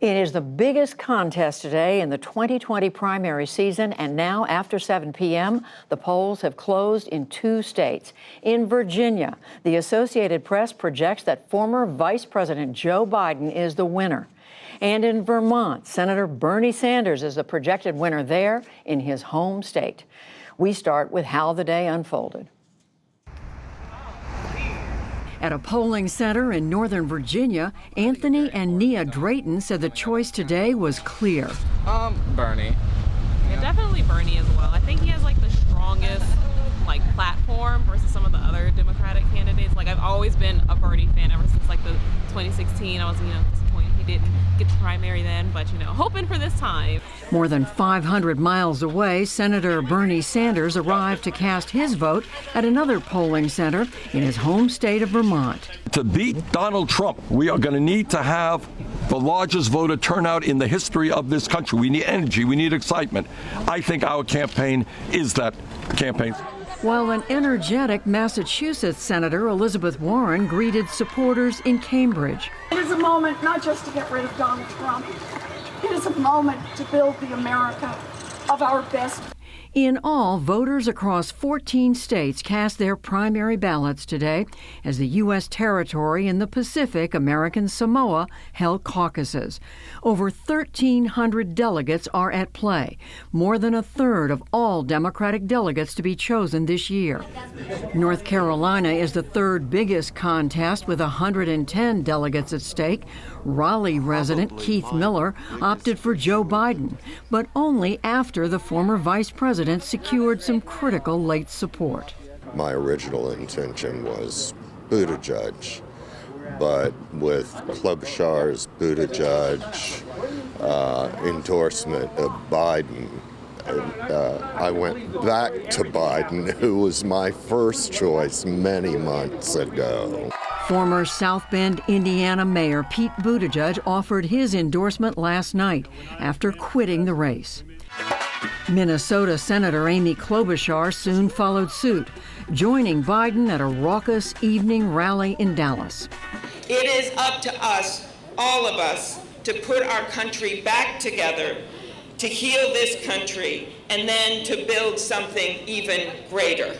It is the biggest contest today in the 2020 primary season, and now after 7 p.m., the polls have closed in 2 states. In Virginia, the Associated Press projects that former Vice President Joe Biden is the winner. And in Vermont, Senator Bernie Sanders is the projected winner there in his home state. We start with how the day unfolded. At a polling center in Northern Virginia, Anthony and Nia Drayton said the choice today was clear. Bernie. Yeah, definitely Bernie as well. I think he has the strongest platform versus some of the other Democratic candidates. I've always been a Bernie fan ever since the 2016. I was disappointed he didn't get the primary then, but hoping for this time. More than 500 miles away, Senator Bernie Sanders arrived to cast his vote at another polling center in his home state of Vermont. To beat Donald Trump, we are going to need to have the largest voter turnout in the history of this country. We need energy, we need excitement. I think our campaign is that campaign. While an energetic Massachusetts Senator Elizabeth Warren greeted supporters in Cambridge. It is a moment not just to get rid of Donald Trump. It is a moment to build the America of our best. In all, voters across 14 states cast their primary ballots today as the U.S. territory in the Pacific, American Samoa, held caucuses. Over 1,300 delegates are at play, more than a third of all Democratic delegates to be chosen this year. North Carolina is the third biggest contest with 110 delegates at stake. Raleigh resident Keith Miller opted for Joe Biden, but only after the former vice president secured some critical late support. My original intention was Buttigieg, but with Klobuchar's Buttigieg endorsement of Biden, I went back to Biden, who was my first choice many months ago. Former South Bend, Indiana Mayor Pete Buttigieg offered his endorsement last night after quitting the race. Minnesota Senator Amy Klobuchar soon followed suit, joining Biden at a raucous evening rally in Dallas. It is up to us, all of us, to put our country back together, to heal this country, and then to build something even greater.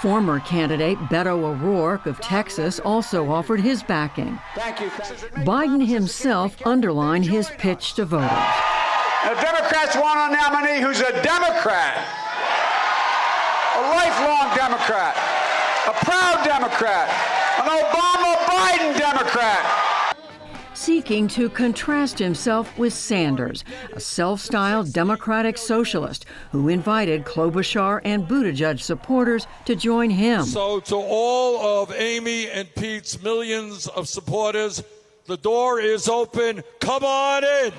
Former candidate Beto O'Rourke of Texas also offered his backing. Biden himself underlined his pitch to voters. The Democrats want a nominee who's a Democrat, a lifelong Democrat, a proud Democrat, an Obama-Biden Democrat. Seeking to contrast himself with Sanders, a self-styled Democratic socialist who invited Klobuchar and Buttigieg supporters to join him. So to all of Amy and Pete's millions of supporters, the door is open. Come on in.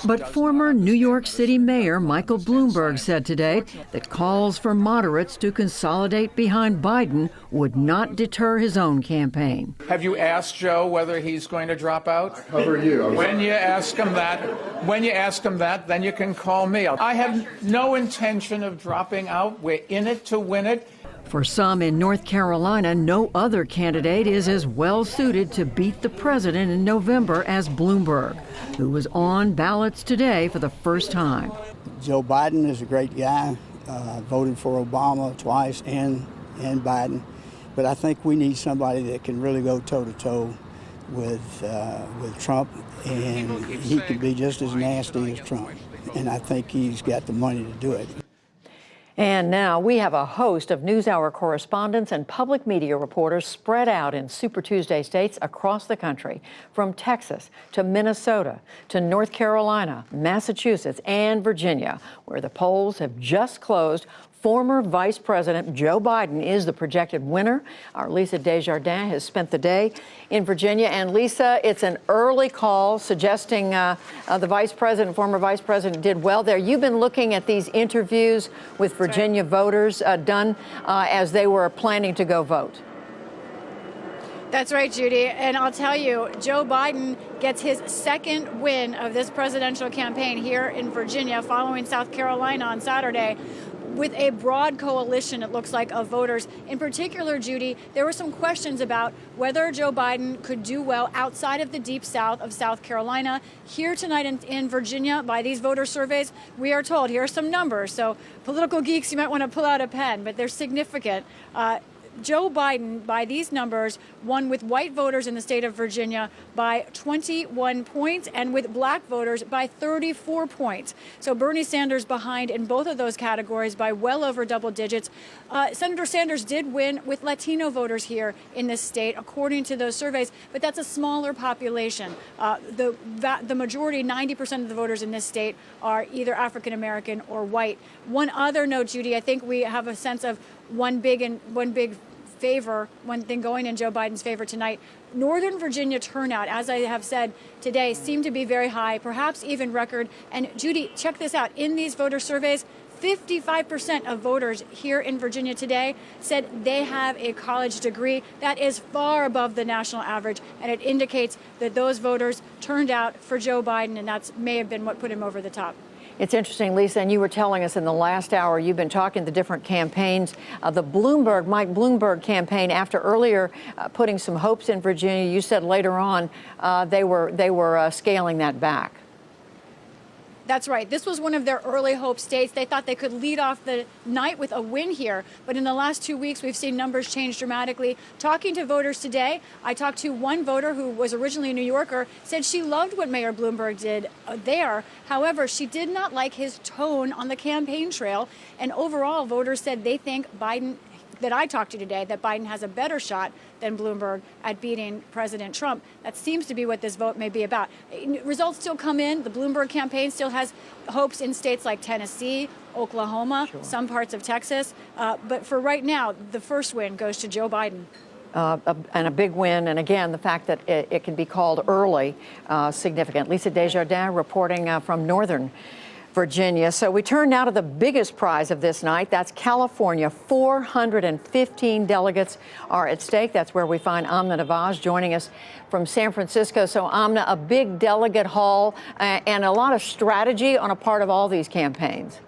But former New York City Mayor Michael Bloomberg said today that calls for moderates to consolidate behind Biden would not deter his own campaign. Have you asked Joe whether he's going to drop out? How are you? When you ask him that, then you can call me. I have no intention of dropping out. We're in it to win it. For some in North Carolina, no other candidate is as well suited to beat the president in November as Bloomberg, who was on ballots today for the first time. Joe Biden is a great guy. Voted for Obama twice and Biden. But I think we need somebody that can really go toe-to-toe with Trump, and he can be just as nasty as Trump. And I think he's got the money to do it. And now we have a host of NewsHour correspondents and public media reporters spread out in Super Tuesday states across the country, from Texas to Minnesota to North Carolina, Massachusetts, and Virginia, where the polls have just closed. Former Vice President Joe Biden is the projected winner. Our Lisa Desjardins has spent the day in Virginia. And Lisa, it's an early call suggesting the former vice president did well there. You've been looking at these interviews with Virginia voters done as they were planning to go vote. That's right, Judy. And I'll tell you, Joe Biden gets his second win of this presidential campaign here in Virginia following South Carolina on Saturday. with a broad coalition, it looks like, of voters. In particular, Judy, there were some questions about whether Joe Biden could do well outside of the deep south of South Carolina. Here tonight in Virginia, by these voter surveys, we are told, here are some numbers. So political geeks, you might want to pull out a pen, but they're significant. Joe Biden, by these numbers, won with white voters in the state of Virginia by 21 points and with black voters by 34 points. So Bernie Sanders behind in both of those categories by well over double digits. Senator Sanders did win with Latino voters here in this state, according to those surveys, but that's a smaller population. The majority, 90% of the voters in this state, are either African American or white. One other note, Judy, I think we have a sense of one big favor, one thing going in Joe Biden's favor tonight. Northern Virginia turnout, as I have said today, seemed to be very high, perhaps even record. And Judy, check this out. In these voter surveys, 55% of voters here in Virginia today said they have a college degree. That is far above the national average, and it indicates that those voters turned out for Joe Biden, and that may have been what put him over the top. It's interesting, Lisa, and you were telling us in the last hour, you've been talking to different campaigns. The Mike Bloomberg campaign, after earlier putting some hopes in Virginia, you said later on they were scaling that back. That's right. This was one of their early hope states. They thought they could lead off the night with a win here. But in the last 2 weeks, we've seen numbers change dramatically. Talking to voters today, I talked to one voter who was originally a New Yorker, said she loved what Mayor Bloomberg did there. However, she did not like his tone on the campaign trail. And overall, voters said they think Biden, that I talked to today, that Biden has a better shot than Bloomberg at beating President Trump. That seems to be what this vote may be about. Results still come in. The Bloomberg campaign still has hopes in states like Tennessee, Oklahoma, some parts of Texas. But for right now, the first win goes to Joe Biden. And a big win. And again, the fact that it can be called early, significant. Lisa Desjardins reporting from Northern Virginia. So we turn now to the biggest prize of this night. That's California. 415 delegates are at stake. That's where we find Amna Nawaz joining us from San Francisco. So Amna, a big delegate haul and a lot of strategy on a part of all these campaigns.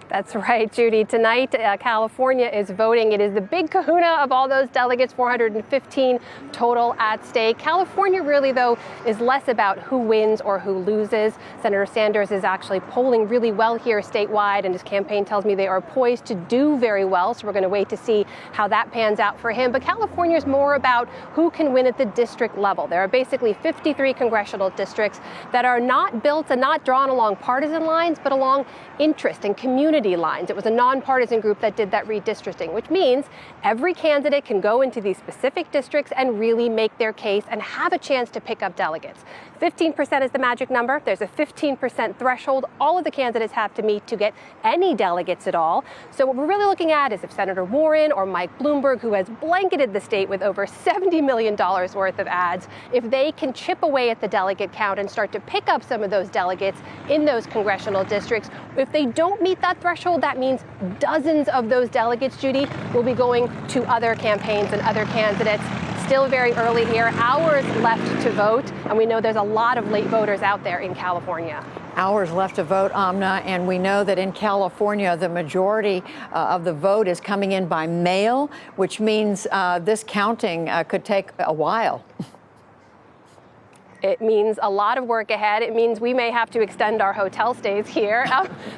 That's right, Judy. Tonight, California is voting. It is the big kahuna of all those delegates, 415 total at stake. California really, though, is less about who wins or who loses. Senator Sanders is actually polling really well here statewide, and his campaign tells me they are poised to do very well. So we're going to wait to see how that pans out for him. But California is more about who can win at the district level. There are basically 53 congressional districts that are not built and not drawn along partisan lines, but along interest and community lines. It was a nonpartisan group that did that redistricting, which means every candidate can go into these specific districts and really make their case and have a chance to pick up delegates. 15% is the magic number. There's a 15% threshold all of the candidates have to meet to get any delegates at all. So what we're really looking at is if Senator Warren or Mike Bloomberg, who has blanketed the state with over $70 million worth of ads, if they can chip away at the delegate count and start to pick up some of those delegates in those congressional districts. If they don't meet that threshold, that means dozens of those delegates, Judy, will be going to other campaigns and other candidates. Still very early here, hours left to vote, and we know there's a lot of late voters out there in California. Hours left to vote, Amna, and we know that in California, the majority of the vote is coming in by mail, which means this counting could take a while. It means a lot of work ahead. It means we may have to extend our hotel stays here.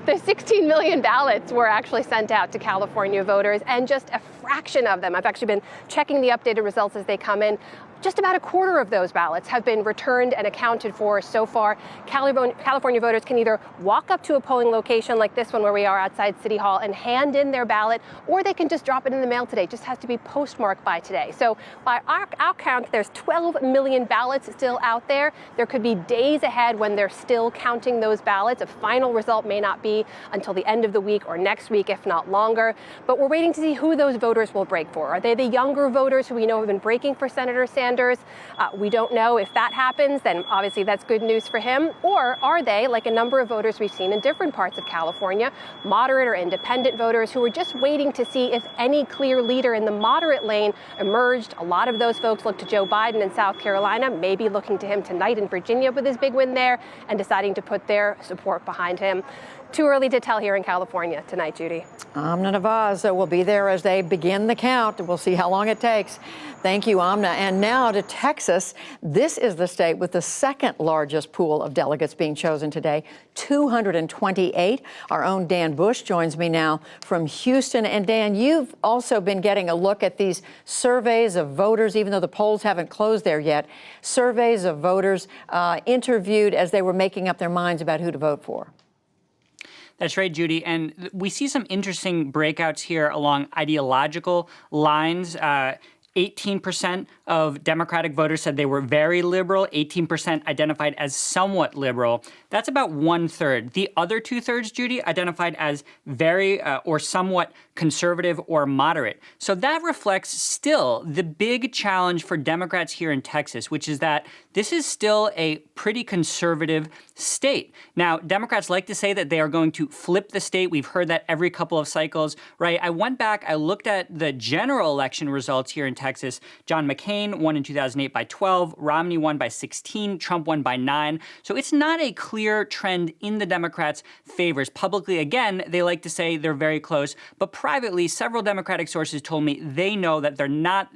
The 16 million ballots were actually sent out to California voters, and just a fraction of them, I've actually been checking the updated results as they come in, just about a quarter of those ballots have been returned and accounted for so far. California voters can either walk up to a polling location like this one where we are outside City Hall and hand in their ballot, or they can just drop it in the mail today. It just has to be postmarked by today. So by our count, there's 12 million ballots still out there. There could be days ahead when they're still counting those ballots. A final result may not be until the end of the week or next week, if not longer. But we're waiting to see who those voters will break for. Are they the younger voters who we know have been breaking for Senator Sanders? We don't know if that happens, then obviously that's good news for him. Or are they, like a number of voters we've seen in different parts of California, moderate or independent voters who are just waiting to see if any clear leader in the moderate lane emerged? A lot of those folks look to Joe Biden in South Carolina, maybe looking to him tonight in Virginia with his big win there and deciding to put their support behind him. Too early to tell here in California tonight, Judy. Amna Nawaz will be there as they begin the count. We'll see how long it takes. Thank you, Amna. And now to Texas. This is the state with the second largest pool of delegates being chosen today, 228. Our own Dan Bush joins me now from Houston. And Dan, you've also been getting a look at these surveys of voters, even though the polls haven't closed there yet. Surveys of voters interviewed as they were making up their minds about who to vote for. That's right, Judy. And we see some interesting breakouts here along ideological lines. 18% of Democratic voters said they were very liberal. 18% identified as somewhat liberal. That's about 1/3. The other 2/3, Judy, identified as very or somewhat conservative or moderate. So that reflects still the big challenge for Democrats here in Texas, which is that this is still a pretty conservative state. Now, Democrats like to say that they are going to flip the state. We've heard that every couple of cycles, right? I went back, I looked at the general election results here in Texas. John McCain won in 2008 by 12, Romney won by 16, Trump won by 9. So it's not a clear trend in the Democrats' favors. Publicly, again, they like to say they're very close, but privately, several Democratic sources told me they know that they're not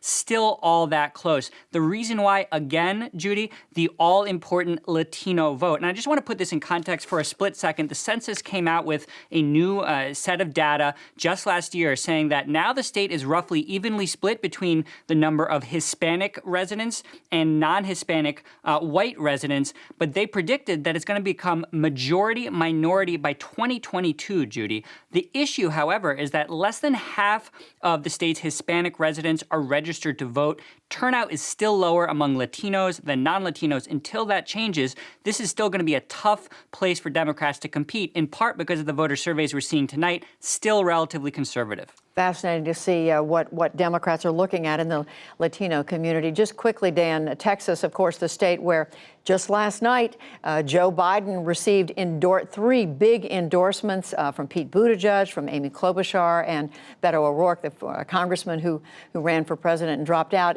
still all that close. The reason why, again, Judy, the all-important Latino vote. And I just want to put this in context for a split second. The census came out with a new set of data just last year saying that now the state is roughly evenly split between the number of Hispanic residents and non-Hispanic white residents, but they predicted that it's going to become majority minority by 2022, Judy. The issue, however, is that less than half of the state's Hispanic residents are registered to vote. Turnout is still lower among Latinos than non-Latinos. Until that changes, this is still going to be a tough place for Democrats to compete, in part because of the voter surveys we're seeing tonight, still relatively conservative. Fascinating to see what Democrats are looking at in the Latino community. Just quickly, Dan, Texas, of course, the state where just last night Joe Biden received 3 big endorsements from Pete Buttigieg, from Amy Klobuchar, and Beto O'Rourke, the congressman who ran for president and dropped out.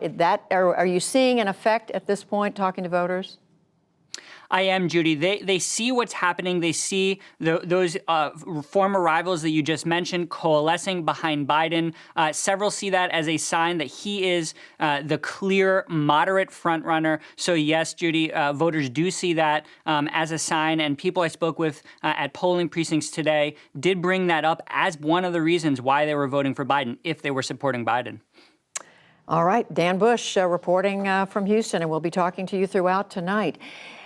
Are you seeing an effect at this point, talking to voters? I am, Judy. They see what's happening. They see those former rivals that you just mentioned coalescing behind Biden. Several see that as a sign that he is the clear moderate frontrunner. So yes, Judy, voters do see that as a sign. And people I spoke with at polling precincts today did bring that up as one of the reasons why they were voting for Biden, if they were supporting Biden. All right, Dan Bush reporting from Houston, and we'll be talking to you throughout tonight.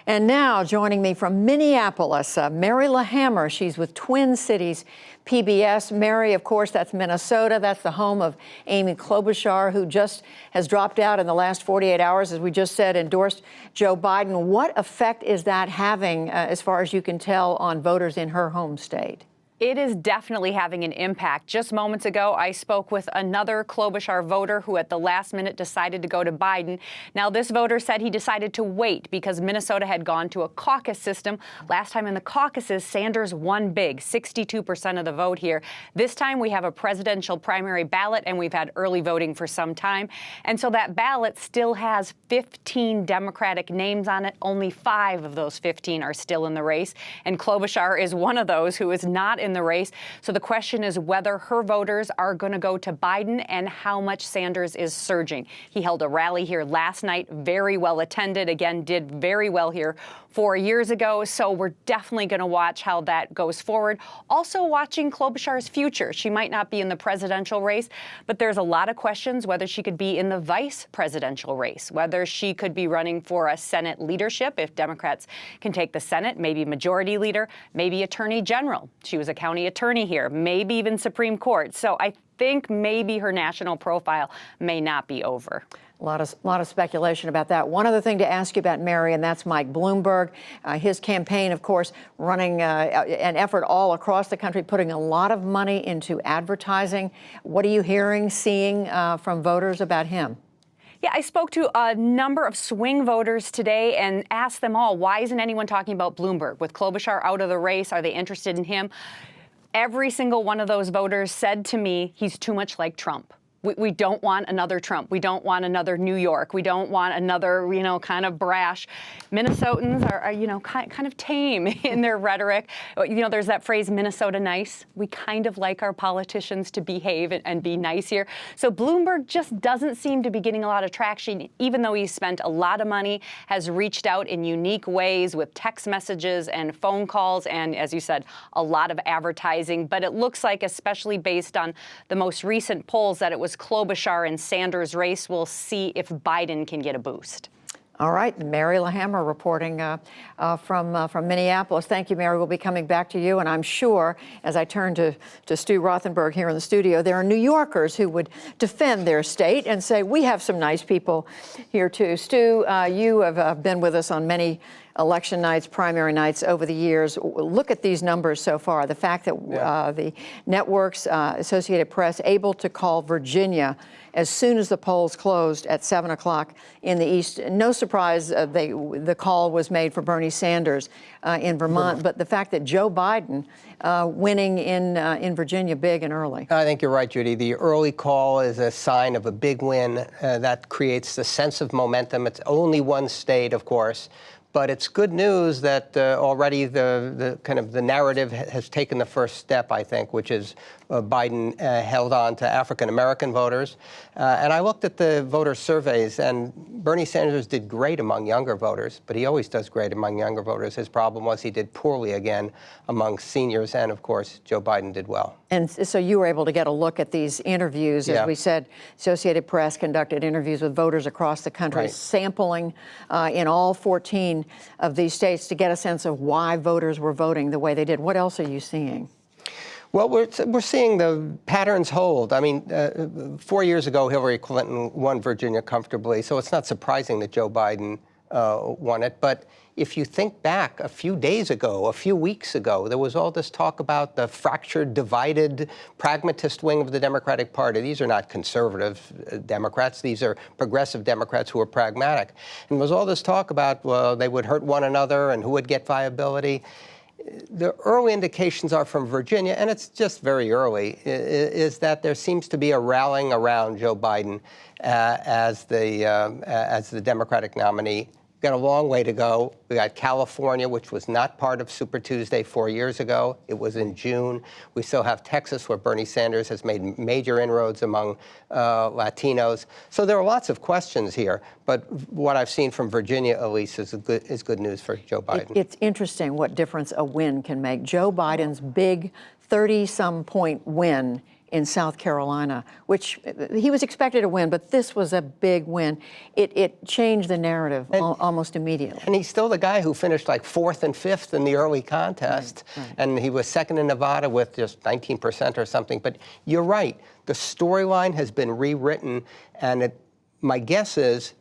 And now joining me from Minneapolis, Mary LaHammer. She's with Twin Cities PBS. Mary, of course, that's Minnesota. That's the home of Amy Klobuchar, who just has dropped out in the last 48 hours, as we just said, endorsed Joe Biden. What effect is that having, as far as you can tell, on voters in her home state? It is definitely having an impact. Just moments ago, I spoke with another Klobuchar voter who at the last minute decided to go to Biden. Now, this voter said he decided to wait because Minnesota had gone to a caucus system. Last time in the caucuses, Sanders won big, 62% of the vote here. This time we have a presidential primary ballot, and we've had early voting for some time. And so that ballot still has 15 Democratic names on it. Only 5 of those 15 are still in the race. And Klobuchar is one of those who is not in the race. So the question is whether her voters are going to go to Biden and how much Sanders is surging. He held a rally here last night, very well attended, again, did very well here 4 years ago. So we're definitely going to watch how that goes forward. Also watching Klobuchar's future. She might not be in the presidential race, but there's a lot of questions whether she could be in the vice presidential race, whether she could be running for a Senate leadership if Democrats can take the Senate, maybe majority leader, maybe attorney general. She was a county attorney here, maybe even Supreme Court. So I think maybe her national profile may not be over. A lot of speculation about that. One other thing to ask you about, Mary, and that's Mike Bloomberg. His campaign, of course, running an effort all across the country, putting a lot of money into advertising. What are you hearing, seeing from voters about him? Yeah, I spoke to a number of swing voters today and asked them all, why isn't anyone talking about Bloomberg? With Klobuchar out of the race, are they interested in him? Every single one of those voters said to me, he's too much like Trump. We don't want another Trump. We don't want another New York. We don't want another, kind of brash. Minnesotans are kind of tame in their rhetoric. There's that phrase, Minnesota nice. We kind of like our politicians to behave and be nice here. So Bloomberg just doesn't seem to be getting a lot of traction, even though he's spent a lot of money, has reached out in unique ways with text messages and phone calls, and as you said, a lot of advertising. But it looks like, especially based on the most recent polls, that it was Klobuchar and Sanders' race. We'll see if Biden can get a boost. All right, Mary LaHammer reporting from Minneapolis. Thank you, Mary. We'll be coming back to you, and I'm sure, as I turn to Stu Rothenberg here in the studio, there are New Yorkers who would defend their state and say, we have some nice people here, too. Stu, you have been with us on many election nights, primary nights over the years. Look at these numbers so far. The fact that the networks, Associated Press, able to call Virginia as soon as the polls closed at 7 o'clock in the East. No surprise the call was made for Bernie Sanders in Vermont, but the fact that Joe Biden winning in Virginia big and early. I think you're right, Judy. The early call is a sign of a big win. That creates the sense of momentum. It's only one state, of course. But it's good news that already the kind of the narrative has taken the first step, I think, which is Biden held on to African-American voters. And I looked at the voter surveys, and Bernie Sanders did great among younger voters, but he always does great among younger voters. His problem was he did poorly again among seniors, and of course, Joe Biden did well. And so you were able to get a look at these interviews. As we said, Associated Press conducted interviews with voters across the country, sampling in all 14 of these states to get a sense of why voters were voting the way they did. What else are you seeing? Well, we're seeing the patterns hold. I mean, 4 years ago, Hillary Clinton won Virginia comfortably, so it's not surprising that Joe Biden won it. But if you think back a few days ago, a few weeks ago, there was all this talk about the fractured, divided, pragmatist wing of the Democratic Party. These are not conservative Democrats. These are progressive Democrats who are pragmatic. And there was all this talk about, well, they would hurt one another and who would get viability. The early indications are from Virginia, and it's just very early, is that there seems to be a rallying around Joe Biden as the Democratic nominee. We've got a long way to go. We got California, which was not part of Super Tuesday 4 years ago. It was in June. We still have Texas, where Bernie Sanders has made major inroads among Latinos. So there are lots of questions here. But what I've seen from Virginia, Elise, is good news for Joe Biden. It's interesting what difference a win can make. Joe Biden's big 30-some point win in South Carolina, which he was expected to win, but this was a big win. It changed the narrative almost immediately. And he's still the guy who finished like 4th and 5th in the early contest. Right. And he was second in Nevada with just 19% or something. But you're right. The storyline has been rewritten. And my guess is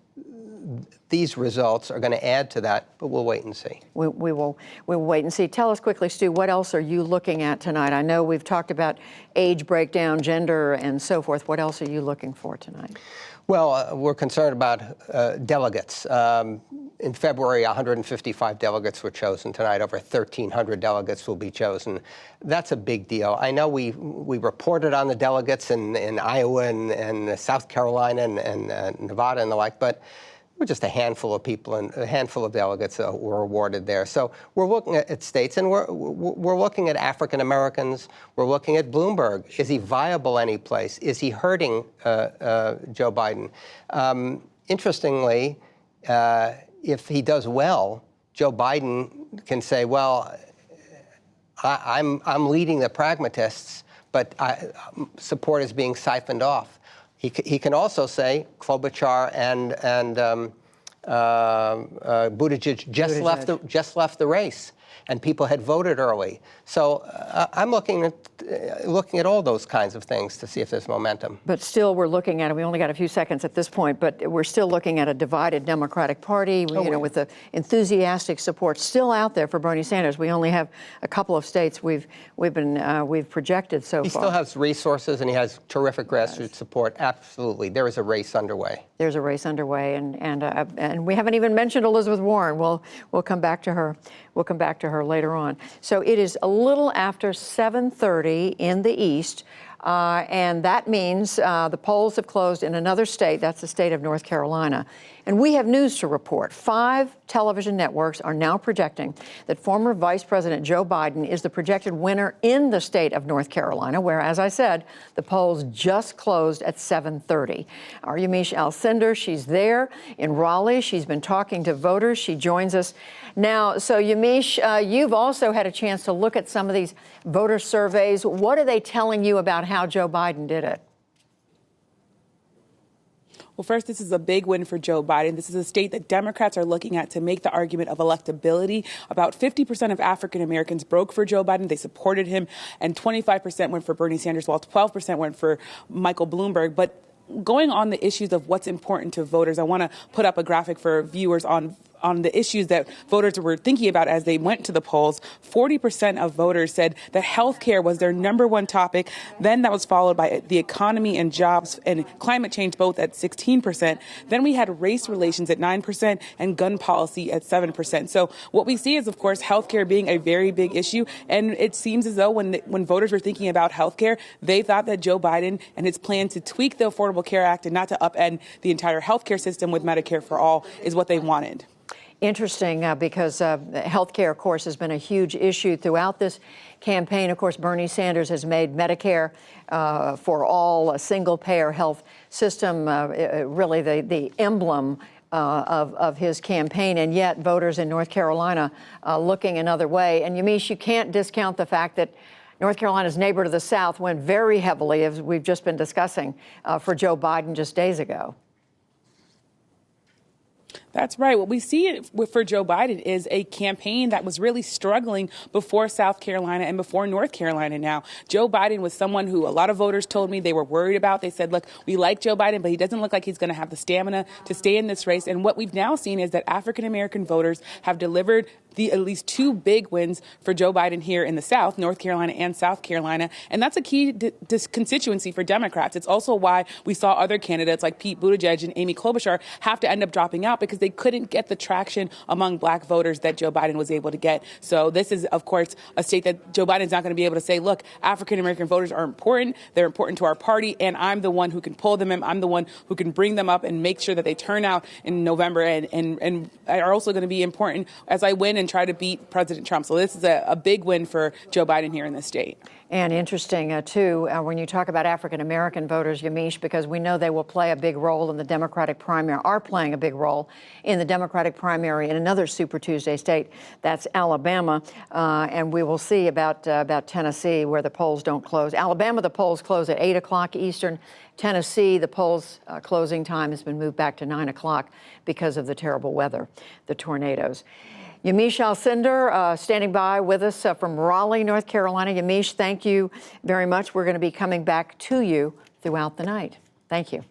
these results are going to add to that, but we'll wait and see. We will wait and see. Tell us quickly, Stu, what else are you looking at tonight? I know we've talked about age breakdown, gender, and so forth. What else are you looking for tonight? Well, we're concerned about delegates. In February, 155 delegates were chosen. Tonight, over 1,300 delegates will be chosen. That's a big deal. I know we reported on the delegates in Iowa and South Carolina and Nevada and the like, but we're just a handful of people and a handful of delegates were awarded there. So we're looking at states, and we're looking at African Americans. We're looking at Bloomberg. Is he viable any place? Is he hurting Joe Biden? Interestingly, if he does well, Joe Biden can say, "Well, I'm leading the pragmatists, but support is being siphoned off." He can also say Klobuchar and Buttigieg just left the race, and people had voted early. So I'm looking at all those kinds of things to see if there's momentum. But still, we're looking at it. We only got a few seconds at this point, but we're still looking at a divided Democratic Party. With the enthusiastic support still out there for Bernie Sanders. We only have a couple of states we've projected so far. He still has resources, and he has terrific grassroots support. Absolutely, there is a race underway. There's a race underway, and we haven't even mentioned Elizabeth Warren. We'll come back to her. We'll come back to her later on. So it is a little after 7:30 in the East. And that means the polls have closed in another state. That's the state of North Carolina. And we have news to report. 5 television networks are now projecting that former Vice President Joe Biden is the projected winner in the state of North Carolina, where, as I said, the polls just closed at 7:30. Our Yamiche Alcindor, she's there in Raleigh. She's been talking to voters. She joins us now. So, Yamiche, you've also had a chance to look at some of these voter surveys. What are they telling you about how Joe Biden did it? Well, first, this is a big win for Joe Biden. This is a state that Democrats are looking at to make the argument of electability. About 50% of African Americans broke for Joe Biden. They supported him, and 25% went for Bernie Sanders, while 12% went for Michael Bloomberg. But going on the issues of what's important to voters, I want to put up a graphic for viewers on the issues that voters were thinking about as they went to the polls. 40% of voters said that health care was their number one topic. Then that was followed by the economy and jobs and climate change, both at 16%. Then we had race relations at 9% and gun policy at 7%. So what we see is, of course, health care being a very big issue. And it seems as though when voters were thinking about health care, they thought that Joe Biden and his plan to tweak the Affordable Care Act and not to upend the entire health care system with Medicare for All is what they wanted. Interesting, because health care, of course, has been a huge issue throughout this campaign. Of course, Bernie Sanders has made Medicare for all a single-payer health system really the emblem of his campaign, and yet voters in North Carolina looking another way. And Yamiche, you can't discount the fact that North Carolina's neighbor to the south went very heavily, as we've just been discussing, for Joe Biden just days ago. That's right. What we see for Joe Biden is a campaign that was really struggling before South Carolina and before North Carolina now. Joe Biden was someone who a lot of voters told me they were worried about. They said, look, we like Joe Biden, but he doesn't look like he's going to have the stamina to stay in this race. And what we've now seen is that African-American voters have delivered at least 2 big wins for Joe Biden here in the South, North Carolina and South Carolina. And that's a key constituency for Democrats. It's also why we saw other candidates like Pete Buttigieg and Amy Klobuchar have to end up dropping out because they couldn't get the traction among black voters that Joe Biden was able to get. So this is, of course, a state that Joe Biden's not going to be able to say, look, African-American voters are important. They're important to our party. And I'm the one who can pull them in. I'm the one who can bring them up and make sure that they turn out in November and are also going to be important as I win and try to beat President Trump. So this is a big win for Joe Biden here in this state. And interesting, too, when you talk about African-American voters, Yamiche, because we know they will play a big role in the Democratic primary, are playing a big role in the Democratic primary in another Super Tuesday state, that's Alabama. And we will see about Tennessee, where the polls don't close. Alabama, the polls close at 8 o'clock Eastern. Tennessee, the polls closing time has been moved back to 9 o'clock because of the terrible weather, the tornadoes. Yamiche Alcindor standing by with us from Raleigh, North Carolina. Yamiche, thank you very much. We're going to be coming back to you throughout the night. Thank you.